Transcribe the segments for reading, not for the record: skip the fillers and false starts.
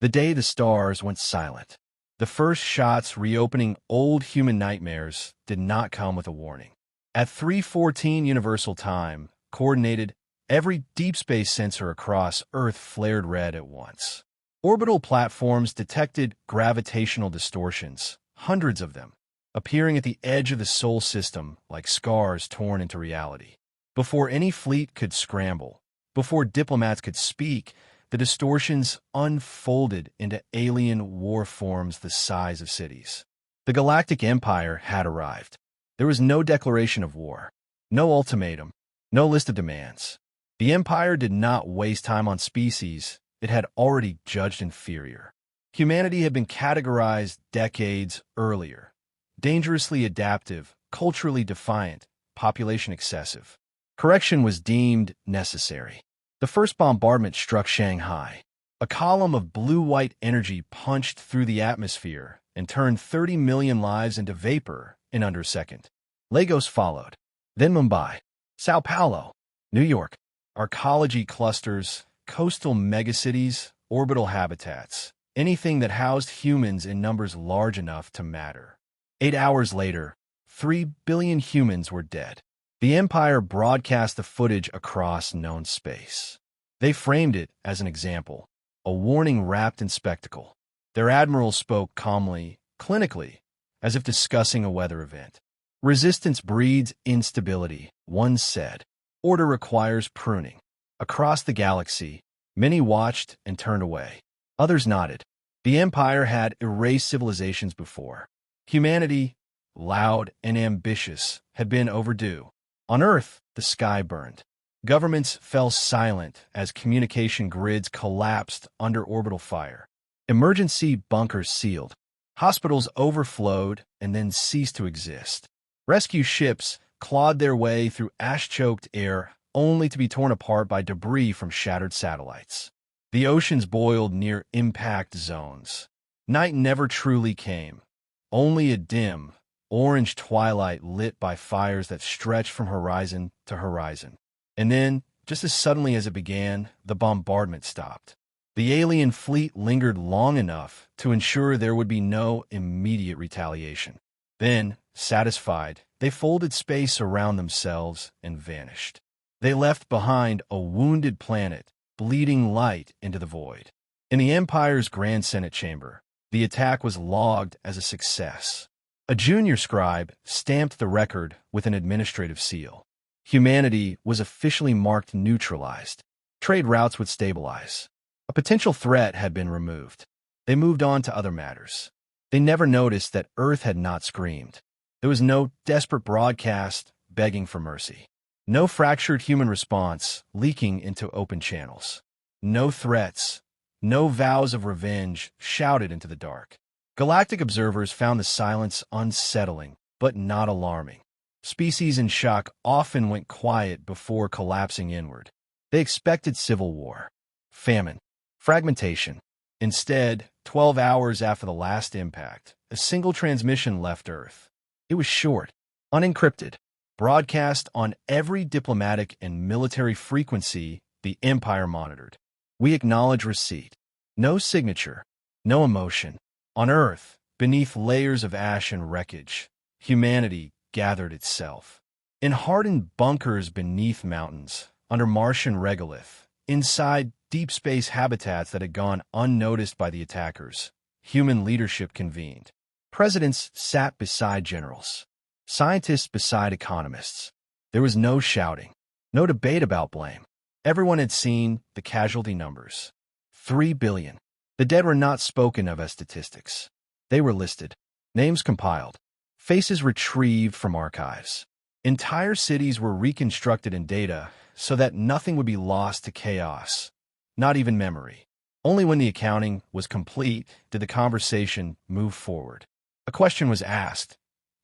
The day the stars went silent. The first shots reopening old human nightmares did not come with a warning. At 3:14 Universal Time, coordinated, every deep space sensor across Earth flared red at once. Orbital platforms detected gravitational distortions, hundreds of them, appearing at the edge of the Sol system like scars torn into reality. Before any fleet could scramble, before diplomats could speak, the distortions unfolded into alien war forms the size of cities. The Galactic Empire had arrived. There was no declaration of war, no ultimatum, no list of demands. The Empire did not waste time on species it had already judged inferior. Humanity had been categorized decades earlier. Dangerously adaptive, culturally defiant, population excessive. Correction was deemed necessary. The first bombardment struck Shanghai. A column of blue-white energy punched through the atmosphere and turned 30 million lives into vapor in under a second. Lagos followed, then Mumbai, Sao Paulo, New York, arcology clusters, coastal megacities, orbital habitats, anything that housed humans in numbers large enough to matter. 8 hours later, 3 billion humans were dead. The Empire broadcast the footage across known space. They framed it as an example, a warning wrapped in spectacle. Their admiral spoke calmly, clinically, as if discussing a weather event. Resistance breeds instability, one said. Order requires pruning. Across the galaxy, many watched and turned away. Others nodded. The Empire had erased civilizations before. Humanity, loud and ambitious, had been overdue. On Earth, the sky burned. Governments fell silent as communication grids collapsed under orbital fire. Emergency bunkers sealed. Hospitals overflowed and then ceased to exist. Rescue ships clawed their way through ash-choked air only to be torn apart by debris from shattered satellites. The oceans boiled near impact zones. Night never truly came. Only a dim, orange twilight lit by fires that stretched from horizon to horizon. And then, just as suddenly as it began, the bombardment stopped. The alien fleet lingered long enough to ensure there would be no immediate retaliation. Then, satisfied, they folded space around themselves and vanished. They left behind a wounded planet, bleeding light into the void. In the Empire's Grand Senate chamber, the attack was logged as a success. A junior scribe stamped the record with an administrative seal. Humanity was officially marked neutralized. Trade routes would stabilize. A potential threat had been removed. They moved on to other matters. They never noticed that Earth had not screamed. There was no desperate broadcast begging for mercy. No fractured human response leaking into open channels. No threats, no vows of revenge shouted into the dark. Galactic observers found the silence unsettling, but not alarming. Species in shock often went quiet before collapsing inward. They expected civil war, famine, fragmentation. Instead, 12 hours after the last impact, a single transmission left Earth. It was short, unencrypted, broadcast on every diplomatic and military frequency the Empire monitored. We acknowledge receipt. No signature, no emotion. On Earth, beneath layers of ash and wreckage, humanity gathered itself. In hardened bunkers beneath mountains, under Martian regolith, inside deep space habitats that had gone unnoticed by the attackers, human leadership convened. Presidents sat beside generals. Scientists beside economists. There was no shouting, no debate about blame. Everyone had seen the casualty numbers. 3 billion. The dead were not spoken of as statistics. They were listed, names compiled, faces retrieved from archives. Entire cities were reconstructed in data so that nothing would be lost to chaos, not even memory. Only when the accounting was complete did the conversation move forward. A question was asked.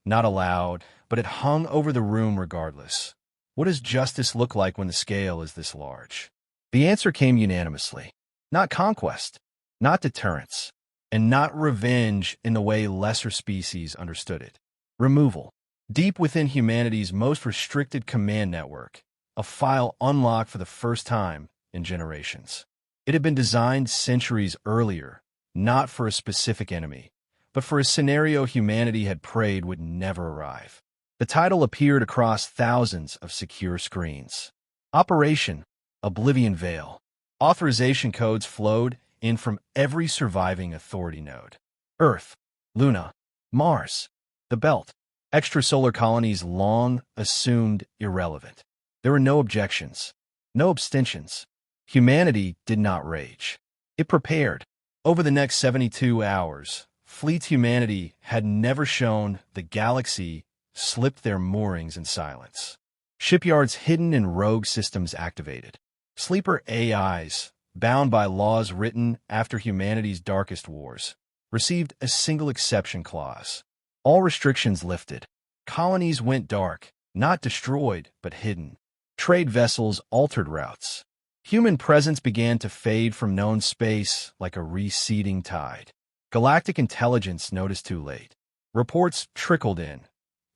Not aloud, but it hung over the room regardless. What does justice look like when the scale is this large? The answer came unanimously. Not conquest, not deterrence, and not revenge in the way lesser species understood it. Removal. Deep within humanity's most restricted command network, a file unlocked for the first time in generations. It had been designed centuries earlier not for a specific enemy, but for a scenario humanity had prayed would never arrive. The title appeared across thousands of secure screens. Operation Oblivion Veil. Authorization codes flowed in from every surviving authority node. Earth, Luna, Mars, the Belt. Extrasolar colonies long assumed irrelevant. There were no objections, no abstentions. Humanity did not rage. It prepared. Over the next 72 hours, fleets humanity had never shown the galaxy slipped their moorings in silence. Shipyards hidden and rogue systems activated. Sleeper AIs, bound by laws written after humanity's darkest wars, received a single exception clause. All restrictions lifted. Colonies went dark, not destroyed, but hidden. Trade vessels altered routes. Human presence began to fade from known space like a receding tide. Galactic intelligence noticed too late. Reports trickled in.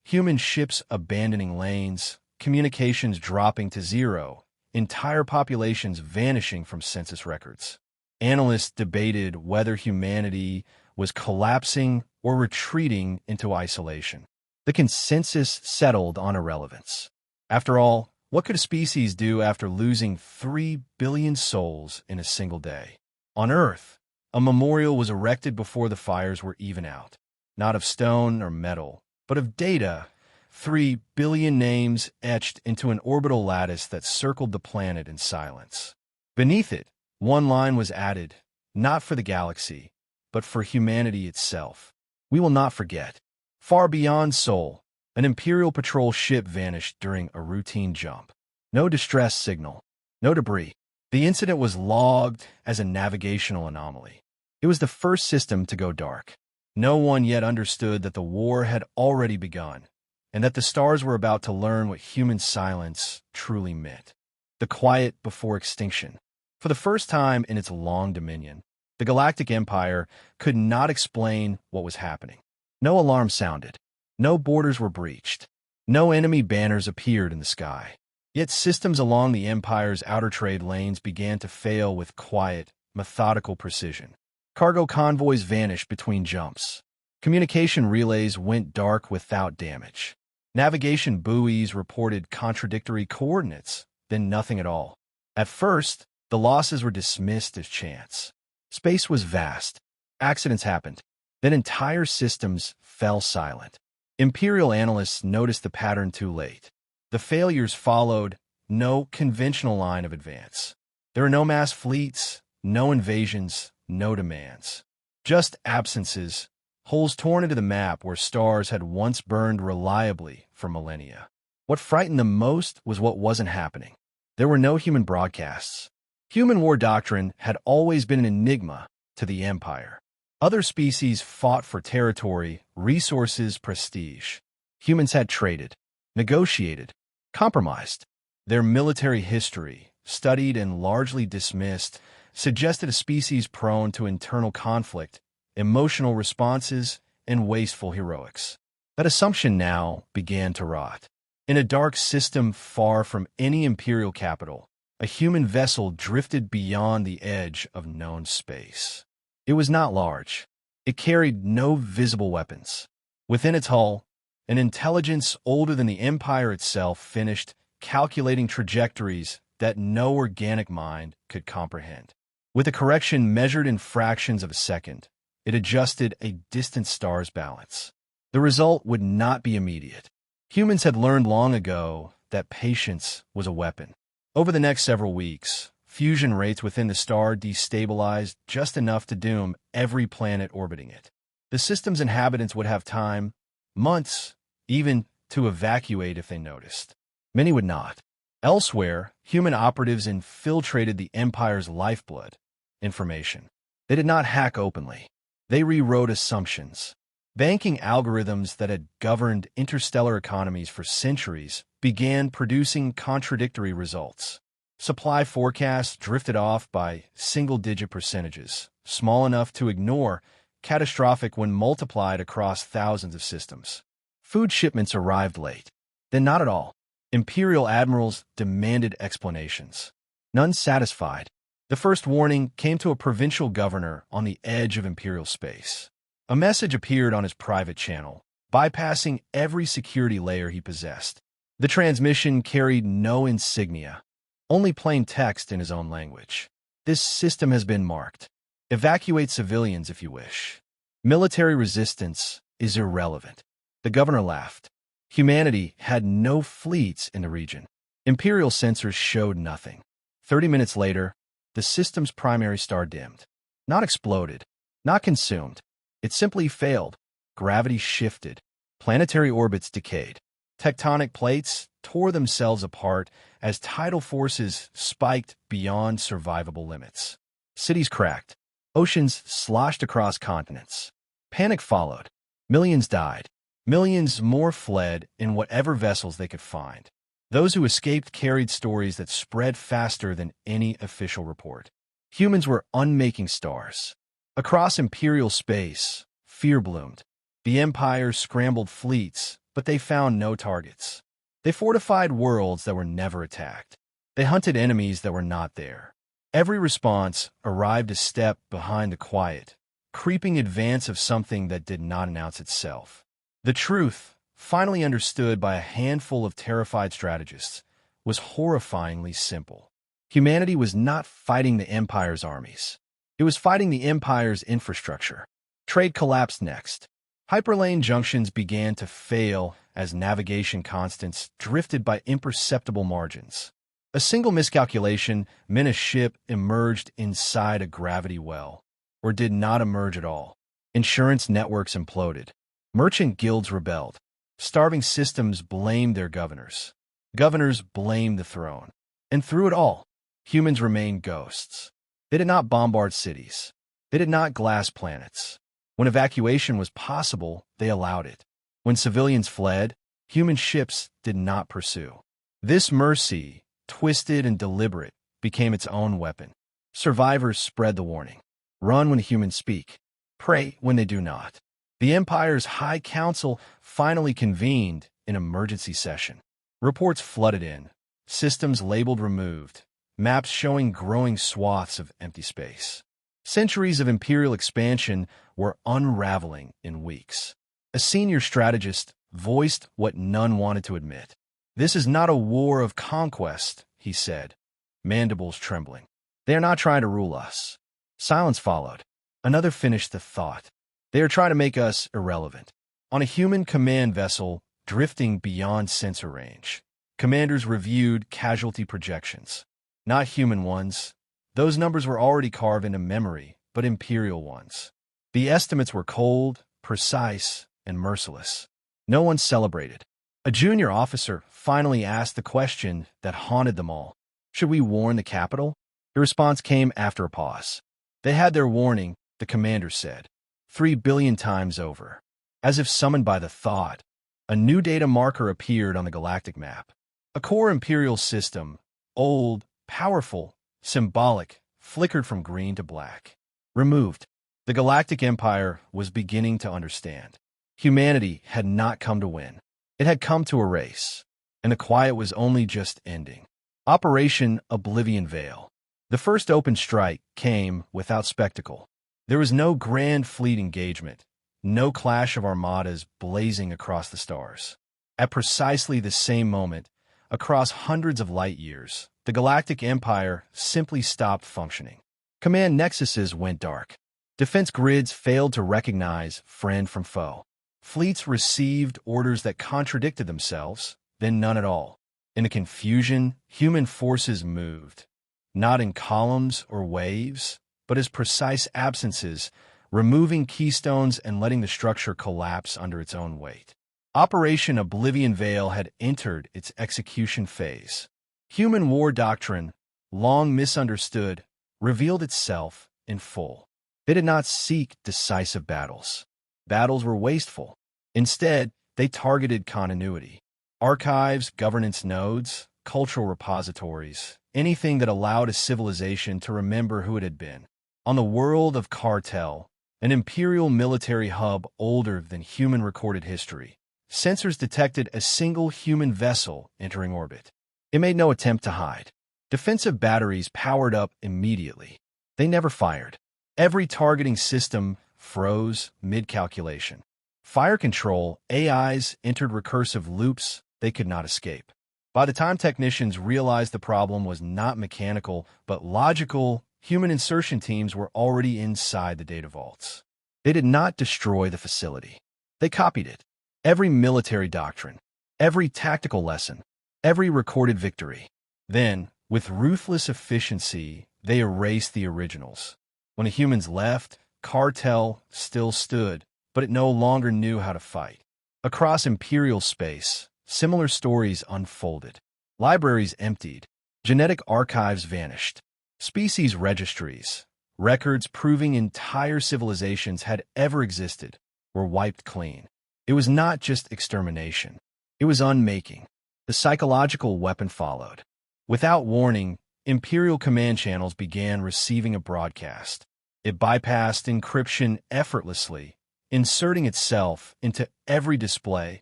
Human ships abandoning lanes, communications dropping to zero, entire populations vanishing from census records. Analysts debated whether humanity was collapsing or retreating into isolation. The consensus settled on irrelevance. After all, what could a species do after losing 3 billion souls in a single day? On Earth, a memorial was erected before the fires were even out. Not of stone or metal, but of data. 3 billion names etched into an orbital lattice that circled the planet in silence. Beneath it, one line was added, not for the galaxy, but for humanity itself. We will not forget. Far beyond Sol, an Imperial patrol ship vanished during a routine jump. No distress signal, no debris. The incident was logged as a navigational anomaly. It was the first system to go dark. No one yet understood that the war had already begun, and that the stars were about to learn what human silence truly meant. The quiet before extinction. For the first time in its long dominion, the Galactic Empire could not explain what was happening. No alarm sounded. No borders were breached. No enemy banners appeared in the sky. Yet systems along the Empire's outer trade lanes began to fail with quiet, methodical precision. Cargo convoys vanished between jumps. Communication relays went dark without damage. Navigation buoys reported contradictory coordinates, then nothing at all. At first, the losses were dismissed as chance. Space was vast. Accidents happened. Then entire systems fell silent. Imperial analysts noticed the pattern too late. The failures followed no conventional line of advance. There were no mass fleets, no invasions, no demands. Just absences, holes torn into the map where stars had once burned reliably for millennia. What frightened them most was what wasn't happening. There were no human broadcasts. Human war doctrine had always been an enigma to the Empire. Other species fought for territory, resources, prestige. Humans had traded, negotiated, compromised. Their military history, studied and largely dismissed, suggested a species prone to internal conflict, emotional responses, and wasteful heroics. That assumption now began to rot. In a dark system far from any imperial capital, a human vessel drifted beyond the edge of known space. It was not large. It carried no visible weapons. Within its hull, an intelligence older than the Empire itself finished calculating trajectories that no organic mind could comprehend. With a correction measured in fractions of a second, it adjusted a distant star's balance. The result would not be immediate. Humans had learned long ago that patience was a weapon. Over the next several weeks, fusion rates within the star destabilized just enough to doom every planet orbiting it. The system's inhabitants would have time, months, even to evacuate if they noticed. Many would not. Elsewhere, human operatives infiltrated the Empire's lifeblood, information. They did not hack openly. They rewrote assumptions. Banking algorithms that had governed interstellar economies for centuries began producing contradictory results. Supply forecasts drifted off by single-digit percentages, small enough to ignore, catastrophic when multiplied across thousands of systems. Food shipments arrived late, then not at all. Imperial admirals demanded explanations. None satisfied. The first warning came to a provincial governor on the edge of Imperial space. A message appeared on his private channel, bypassing every security layer he possessed. The transmission carried no insignia, only plain text in his own language. This system has been marked. Evacuate civilians if you wish. Military resistance is irrelevant. The governor laughed. Humanity had no fleets in the region. Imperial sensors showed nothing. 30 minutes later, the system's primary star dimmed. Not exploded, not consumed. It simply failed. Gravity shifted. Planetary orbits decayed. Tectonic plates tore themselves apart as tidal forces spiked beyond survivable limits. Cities cracked. Oceans sloshed across continents. Panic followed. Millions died. Millions more fled in whatever vessels they could find. Those who escaped carried stories that spread faster than any official report. Humans were unmaking stars. Across Imperial space, fear bloomed. The Empire scrambled fleets, but they found no targets. They fortified worlds that were never attacked. They hunted enemies that were not there. Every response arrived a step behind the quiet, creeping advance of something that did not announce itself. The truth, finally understood by a handful of terrified strategists, was horrifyingly simple. Humanity was not fighting the Empire's armies. It was fighting the Empire's infrastructure. Trade collapsed next. Hyperlane junctions began to fail as navigation constants drifted by imperceptible margins. A single miscalculation meant a ship emerged inside a gravity well, or did not emerge at all. Insurance networks imploded. Merchant guilds rebelled. Starving systems blamed their governors. Governors blamed the throne. And through it all, humans remained ghosts. They did not bombard cities. They did not glass planets. When evacuation was possible, they allowed it. When civilians fled, human ships did not pursue. This mercy, twisted and deliberate, became its own weapon. Survivors spread the warning. Run when humans speak. Pray when they do not. The Empire's High Council finally convened in emergency session. Reports flooded in. Systems labeled removed. Maps showing growing swaths of empty space. Centuries of imperial expansion were unraveling in weeks. A senior strategist voiced what none wanted to admit. This is not a war of conquest, he said, mandibles trembling. They are not trying to rule us. Silence followed. Another finished the thought. They are trying to make us irrelevant. On a human command vessel drifting beyond sensor range, commanders reviewed casualty projections. Not human ones. Those numbers were already carved into memory, but imperial ones. The estimates were cold, precise, and merciless. No one celebrated. A junior officer finally asked the question that haunted them all. Should we warn the capital? The response came after a pause. They had their warning, the commander said. 3 billion times over. As if summoned by the thought, a new data marker appeared on the galactic map. A core imperial system, old, powerful, symbolic, flickered from green to black. Removed. The Galactic Empire was beginning to understand. Humanity had not come to win. It had come to erase. And the quiet was only just ending. Operation Oblivion Veil. The first open strike came without spectacle. There was no grand fleet engagement, no clash of armadas blazing across the stars. At precisely the same moment, across hundreds of light years, the Galactic Empire simply stopped functioning. Command nexuses went dark. Defense grids failed to recognize friend from foe. Fleets received orders that contradicted themselves, then none at all. In the confusion, human forces moved, not in columns or waves, but as precise absences, removing keystones and letting the structure collapse under its own weight. Operation Oblivion Veil had entered its execution phase. Human war doctrine, long misunderstood, revealed itself in full. They did not seek decisive battles. Battles were wasteful. Instead, they targeted continuity. Archives, governance nodes, cultural repositories, anything that allowed a civilization to remember who it had been. On the world of Cartel, an imperial military hub older than human recorded history, sensors detected a single human vessel entering orbit. It made no attempt to hide. Defensive batteries powered up immediately. They never fired. Every targeting system froze mid-calculation. Fire control AIs entered recursive loops they could not escape. By the time technicians realized the problem was not mechanical but logical, human insertion teams were already inside the data vaults. They did not destroy the facility. They copied it. Every military doctrine, every tactical lesson, every recorded victory. Then, with ruthless efficiency, they erased the originals. When the humans left, Cartel still stood, but it no longer knew how to fight. Across Imperial space, similar stories unfolded. Libraries emptied. Genetic archives vanished. Species registries, records proving entire civilizations had ever existed, were wiped clean. It was not just extermination. It was unmaking. The psychological weapon followed. Without warning, Imperial command channels began receiving a broadcast. It bypassed encryption effortlessly, inserting itself into every display,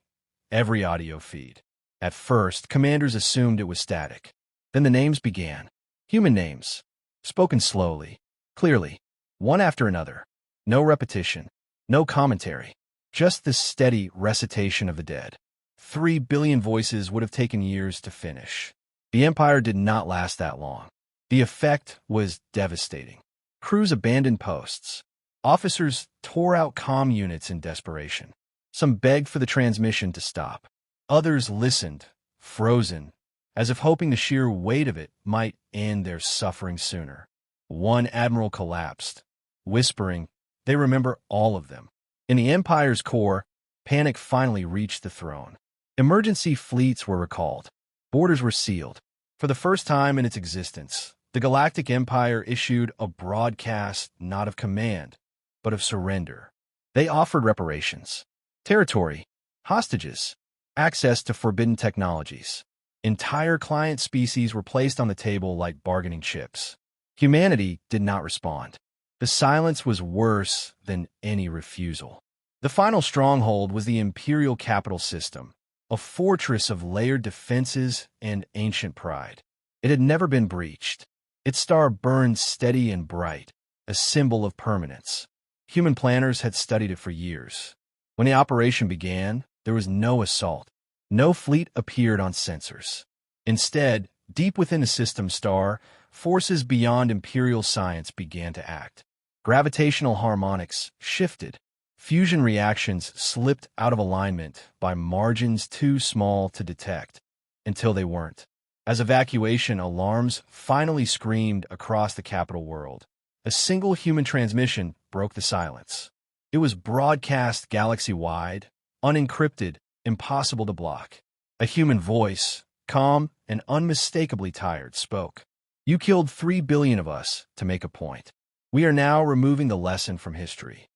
every audio feed. At first, commanders assumed it was static. Then the names began. Human names, spoken slowly, clearly, one after another. No repetition, no commentary, just the steady recitation of the dead. 3 billion voices would have taken years to finish. The Empire did not last that long. The effect was devastating. Crews abandoned posts. Officers tore out comm units in desperation. Some begged for the transmission to stop. Others listened, frozen, as if hoping the sheer weight of it might end their suffering sooner. One admiral collapsed, whispering, "They remember all of them." In the Empire's core, panic finally reached the throne. Emergency fleets were recalled. Borders were sealed. For the first time in its existence, the Galactic Empire issued a broadcast not of command, but of surrender. They offered reparations, territory, hostages, access to forbidden technologies. Entire client species were placed on the table like bargaining chips. Humanity did not respond. The silence was worse than any refusal. The final stronghold was the Imperial capital system, a fortress of layered defenses and ancient pride. It had never been breached. Its star burned steady and bright, a symbol of permanence. Human planners had studied it for years. When the operation began, there was no assault. No fleet appeared on sensors. Instead, deep within the system star, forces beyond Imperial science began to act. Gravitational harmonics shifted. Fusion reactions slipped out of alignment by margins too small to detect, until they weren't. As evacuation alarms finally screamed across the capital world, a single human transmission broke the silence. It was broadcast galaxy-wide, unencrypted, impossible to block. A human voice, calm and unmistakably tired, spoke. "You killed 3 billion of us to make a point. We are now removing the lesson from history."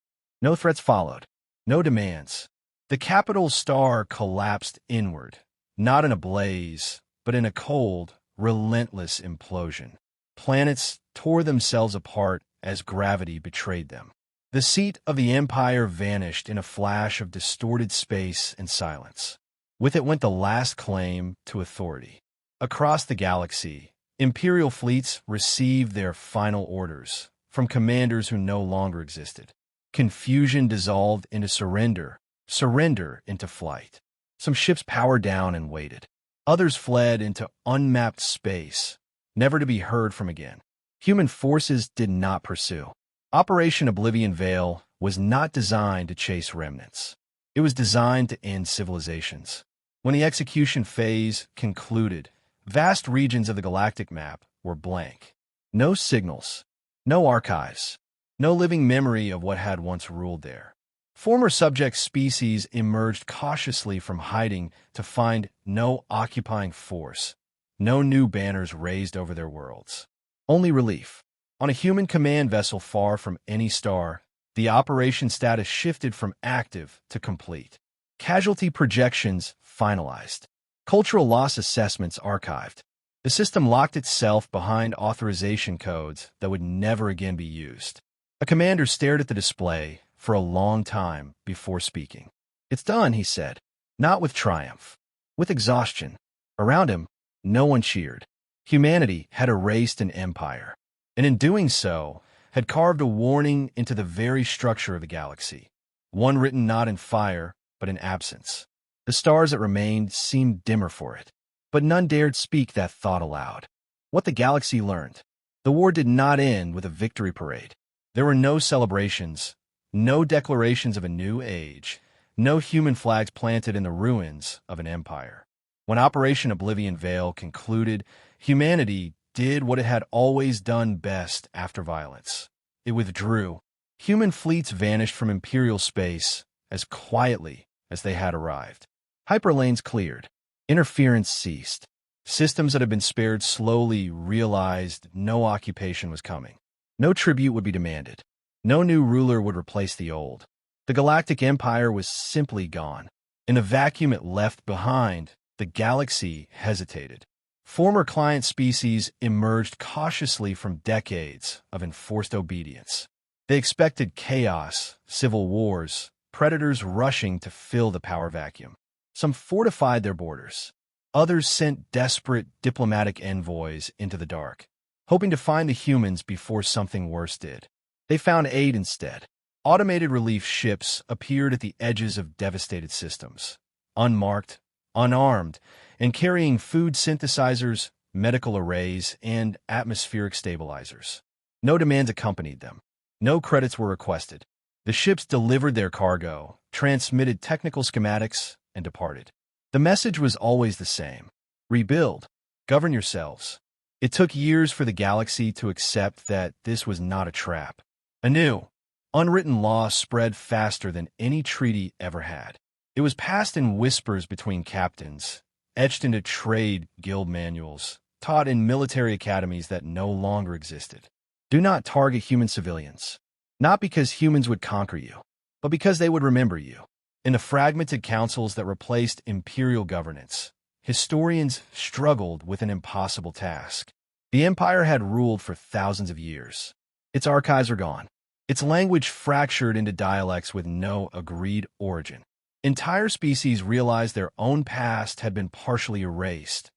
No threats followed. No demands. The capital star collapsed inward, not in a blaze, but in a cold, relentless implosion. Planets tore themselves apart as gravity betrayed them. The seat of the Empire vanished in a flash of distorted space and silence. With it went the last claim to authority. Across the galaxy, Imperial fleets received their final orders from commanders who no longer existed. Confusion dissolved into surrender, surrender into flight. Some ships powered down and waited. Others fled into unmapped space, never to be heard from again. Human forces did not pursue. Operation Oblivion Veil was not designed to chase remnants. It was designed to end civilizations. When the execution phase concluded, vast regions of the galactic map were blank. No signals, no archives, no living memory of what had once ruled there. Former subject species emerged cautiously from hiding to find no occupying force, no new banners raised over their worlds. Only relief. On a human command vessel far from any star, the operation status shifted from active to complete. Casualty projections finalized. Cultural loss assessments archived. The system locked itself behind authorization codes that would never again be used. A commander stared at the display for a long time before speaking. "It's done," he said, not with triumph, with exhaustion. Around him, no one cheered. Humanity had erased an empire, and in doing so, had carved a warning into the very structure of the galaxy, one written not in fire, but in absence. The stars that remained seemed dimmer for it, but none dared speak that thought aloud. What the galaxy learned. The war did not end with a victory parade. There were no celebrations, no declarations of a new age, no human flags planted in the ruins of an empire. When Operation Oblivion Veil concluded, humanity did what it had always done best after violence. It withdrew. Human fleets vanished from Imperial space as quietly as they had arrived. Hyperlanes cleared. Interference ceased. Systems that had been spared slowly realized no occupation was coming. No tribute would be demanded. No new ruler would replace the old. The Galactic Empire was simply gone. In the vacuum it left behind, the galaxy hesitated. Former client species emerged cautiously from decades of enforced obedience. They expected chaos, civil wars, predators rushing to fill the power vacuum. Some fortified their borders. Others sent desperate diplomatic envoys into the dark, hoping to find the humans before something worse did. They found aid instead. Automated relief ships appeared at the edges of devastated systems, unmarked, unarmed, and carrying food synthesizers, medical arrays, and atmospheric stabilizers. No demands accompanied them. No credits were requested. The ships delivered their cargo, transmitted technical schematics, and departed. The message was always the same. Rebuild. Govern yourselves. It took years for the galaxy to accept that this was not a trap. A new, unwritten law spread faster than any treaty ever had. It was passed in whispers between captains, etched into trade guild manuals, taught in military academies that no longer existed. Do not target human civilians. Not because humans would conquer you, but because they would remember you. In the fragmented councils that replaced imperial governance, historians struggled with an impossible task. The empire had ruled for thousands of years. Its archives are gone. Its language fractured into dialects with no agreed origin. Entire species realized their own past had been partially erased,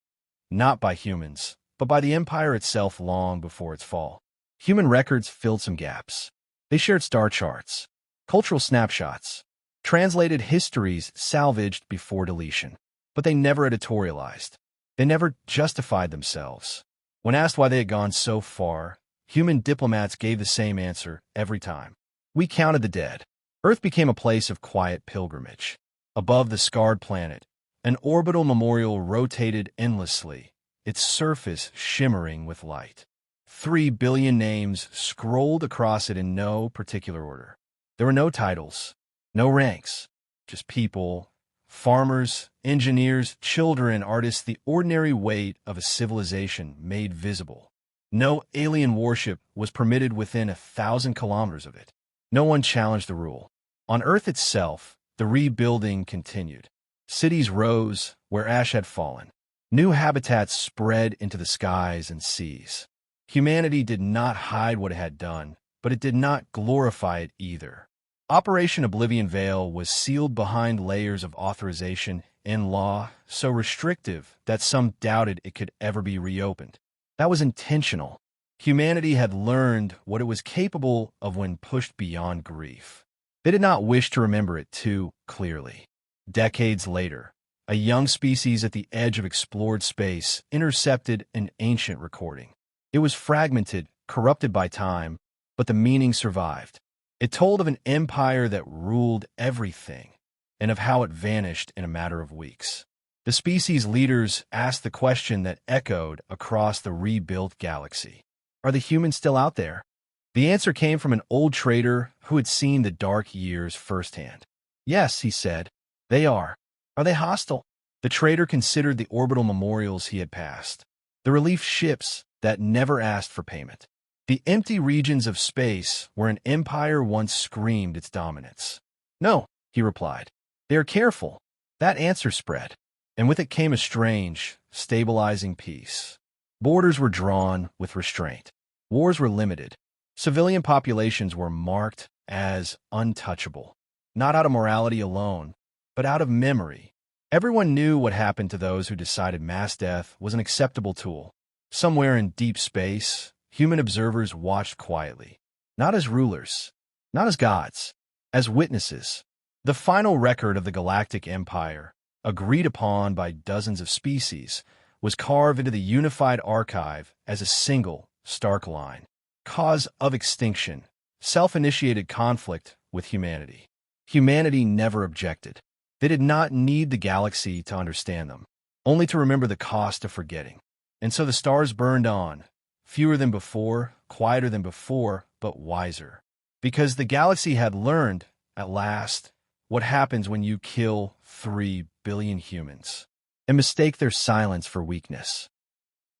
not by humans, but by the empire itself long before its fall. Human records filled some gaps. They shared star charts, cultural snapshots, translated histories salvaged before deletion. But they never editorialized. They never justified themselves. When asked why they had gone so far, human diplomats gave the same answer every time. We counted the dead. Earth became a place of quiet pilgrimage. Above the scarred planet, an orbital memorial rotated endlessly, its surface shimmering with light. 3 billion names scrolled across it in no particular order. There were no titles, no ranks, just people, farmers, engineers, children, artists, the ordinary weight of a civilization made visible. No alien warship was permitted within 1,000 kilometers of it. No one challenged the rule. On Earth itself, the rebuilding continued. Cities rose where ash had fallen. New habitats spread into the skies and seas. Humanity did not hide what it had done, but it did not glorify it either. Operation Oblivion Veil was sealed behind layers of authorization and law so restrictive that some doubted it could ever be reopened. That was intentional. Humanity had learned what it was capable of when pushed beyond grief. They did not wish to remember it too clearly. Decades later, a young species at the edge of explored space intercepted an ancient recording. It was fragmented, corrupted by time, but the meaning survived. It told of an empire that ruled everything, and of how it vanished in a matter of weeks. The species leaders asked the question that echoed across the rebuilt galaxy. Are the humans still out there? The answer came from an old trader who had seen the dark years firsthand. Yes, he said, they are. Are they hostile? The trader considered the orbital memorials he had passed, the relief ships that never asked for payment, the empty regions of space where an empire once screamed its dominance. No, he replied. They are careful. That answer spread, and with it came a strange, stabilizing peace. Borders were drawn with restraint. Wars were limited. Civilian populations were marked as untouchable, not out of morality alone, but out of memory. Everyone knew what happened to those who decided mass death was an acceptable tool. Somewhere in deep space, human observers watched quietly, not as rulers, not as gods, as witnesses. The final record of the Galactic Empire, agreed upon by dozens of species, was carved into the unified archive as a single, stark line. Cause of extinction: self-initiated conflict with humanity. Humanity never objected. They did not need the galaxy to understand them, only to remember the cost of forgetting. And so the stars burned on, fewer than before, quieter than before, but wiser. Because the galaxy had learned, at last, what happens when you kill 3 billion humans and mistake their silence for weakness.